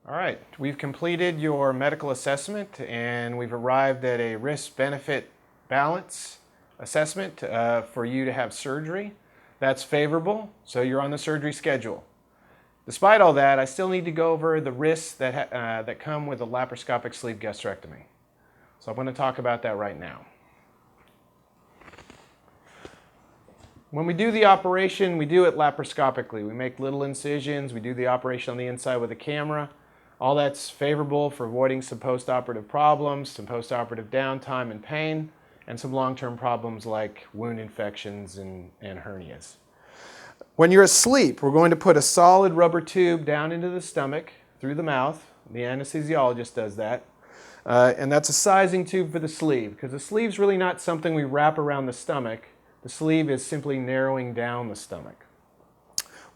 All right, we've completed your medical assessment and we've arrived at a risk-benefit balance assessment for you to have surgery. That's favorable, so you're on the surgery schedule. Despite all that, I still need to go over the risks that come with a laparoscopic sleeve gastrectomy. So I'm going to talk about that right now. When we do the operation, we do it laparoscopically. We make little incisions, we do the operation on the inside with a camera. All that's favorable for avoiding some post-operative problems, some post-operative downtime and pain, and some long-term problems like wound infections and hernias. When you're asleep, we're going to put a solid rubber tube down into the stomach through the mouth. The anesthesiologist does that. And that's a sizing tube for the sleeve, because the sleeve's really not something we wrap around the stomach. The sleeve is simply narrowing down the stomach.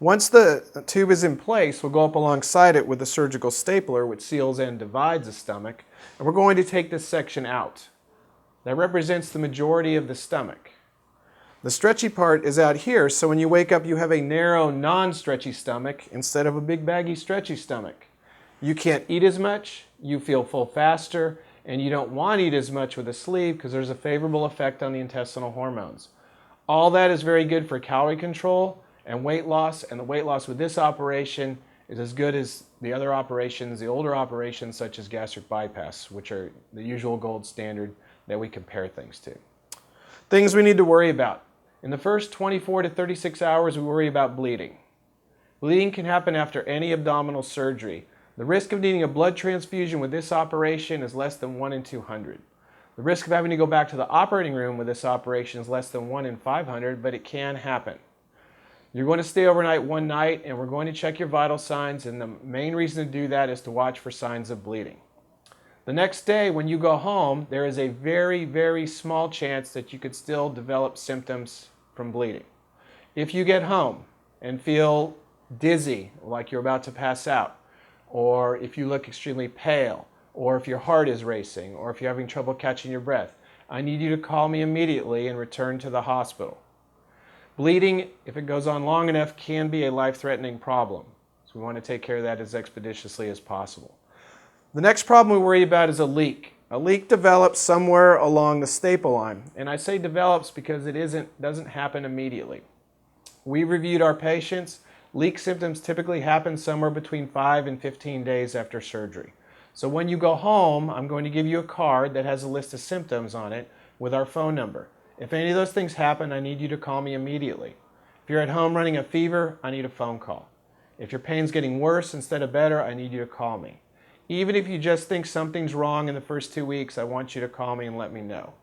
Once the tube is in place, we'll go up alongside it with a surgical stapler, which seals and divides the stomach, and we're going to take this section out. That represents the majority of the stomach. The stretchy part is out here, so when you wake up, you have a narrow, non-stretchy stomach instead of a big, baggy, stretchy stomach. You can't eat as much, you feel full faster, and you don't want to eat as much with a sleeve because there's a favorable effect on the intestinal hormones. All that is very good for calorie control and weight loss, and the weight loss with this operation is as good as the other operations, the older operations such as gastric bypass, which are the usual gold standard that we compare things to. Things we need to worry about. In the first 24 to 36 hours, we worry about bleeding. Bleeding can happen after any abdominal surgery. The risk of needing a blood transfusion with this operation is less than 1 in 200. The risk of having to go back to the operating room with this operation is less than 1 in 500, but it can happen. You're going to stay overnight one night, and we're going to check your vital signs, and the main reason to do that is to watch for signs of bleeding. The next day, when you go home, there is a very, very small chance that you could still develop symptoms from bleeding. If you get home and feel dizzy, like you're about to pass out, or if you look extremely pale, or if your heart is racing, or if you're having trouble catching your breath, I need you to call me immediately and return to the hospital. Bleeding, if it goes on long enough, can be a life-threatening problem. So we want to take care of that as expeditiously as possible. The next problem we worry about is a leak. A leak develops somewhere along the staple line. And I say develops because it doesn't happen immediately. We reviewed our patients. Leak symptoms typically happen somewhere between 5 and 15 days after surgery. So when you go home, I'm going to give you a card that has a list of symptoms on it with our phone number. If any of those things happen, I need you to call me immediately. If you're at home running a fever, I need a phone call. If your pain's getting worse instead of better, I need you to call me. Even if you just think something's wrong in the first 2 weeks, I want you to call me and let me know.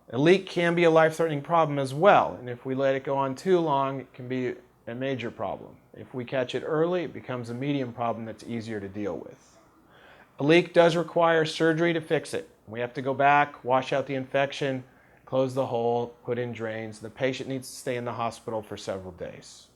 A leak can be a life-threatening problem as well, and if we let it go on too long, it can be a major problem. If we catch it early, it becomes a medium problem that's easier to deal with. A leak does require surgery to fix it. We have to go back, wash out the infection, close the hole, put in drains. The patient needs to stay in the hospital for several days.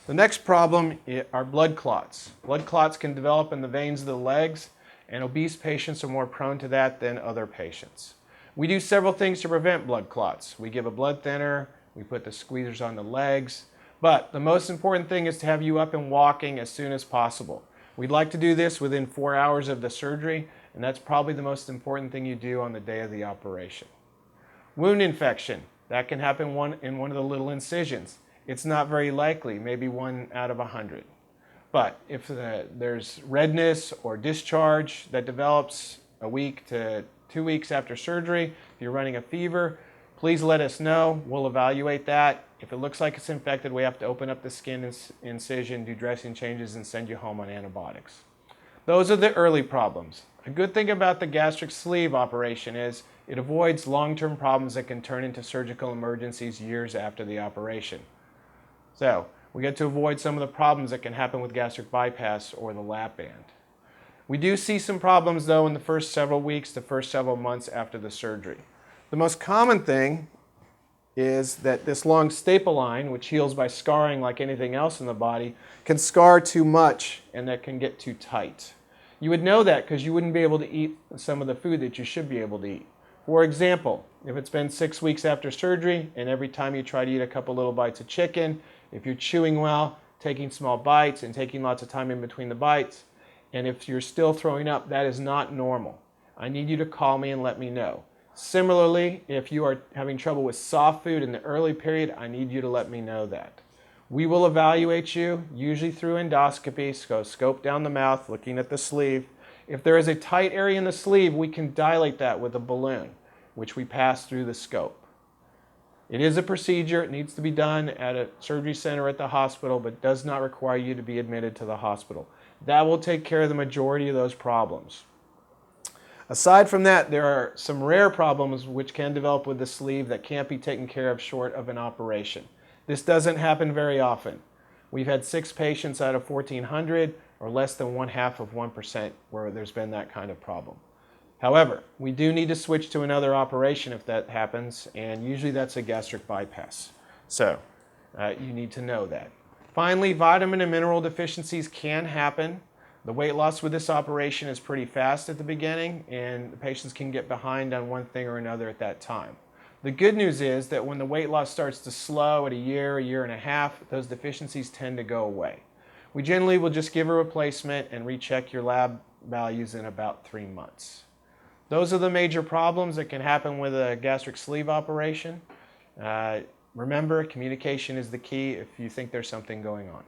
The next problem are blood clots. Blood clots can develop in the veins of the legs, and obese patients are more prone to that than other patients. We do several things to prevent blood clots. We give a blood thinner, we put the squeezers on the legs, but the most important thing is to have you up and walking as soon as possible. We'd like to do this within 4 hours of the surgery, and that's probably the most important thing you do on the day of the operation. Wound infection, that can happen in one of the little incisions. It's not very likely, maybe 1 out of 100. But if there's redness or discharge that develops a week to 2 weeks after surgery, if you're running a fever, please let us know. We'll evaluate that. If it looks like it's infected, we have to open up the skin incision, do dressing changes, and send you home on antibiotics. Those are the early problems. A good thing about the gastric sleeve operation is it avoids long-term problems that can turn into surgical emergencies years after the operation. So we get to avoid some of the problems that can happen with gastric bypass or the lap band. We do see some problems though in the first several weeks, the first several months after the surgery. The most common thing is that this long staple line, which heals by scarring like anything else in the body, can scar too much and that can get too tight. You would know that because you wouldn't be able to eat some of the food that you should be able to eat. For example, if it's been 6 weeks after surgery and every time you try to eat a couple little bites of chicken, if you're chewing well, taking small bites and taking lots of time in between the bites, and if you're still throwing up, that is not normal. I need you to call me and let me know. Similarly, if you are having trouble with soft food in the early period, I need you to let me know that. We will evaluate you, usually through endoscopy, so scope down the mouth, looking at the sleeve. If there is a tight area in the sleeve, we can dilate that with a balloon, which we pass through the scope. It is a procedure. It needs to be done at a surgery center at the hospital, but does not require you to be admitted to the hospital. That will take care of the majority of those problems. Aside from that, there are some rare problems which can develop with the sleeve that can't be taken care of short of an operation. This doesn't happen very often. We've had 6 patients out of 1,400, or less than 0.5% where there's been that kind of problem. However, we do need to switch to another operation if that happens, and usually that's a gastric bypass. So you need to know that. Finally, vitamin and mineral deficiencies can happen. The weight loss with this operation is pretty fast at the beginning, and the patients can get behind on one thing or another at that time. The good news is that when the weight loss starts to slow at a year and a half, those deficiencies tend to go away. We generally will just give a replacement and recheck your lab values in about 3 months. Those are the major problems that can happen with a gastric sleeve operation. Remember, communication is the key if you think there's something going on.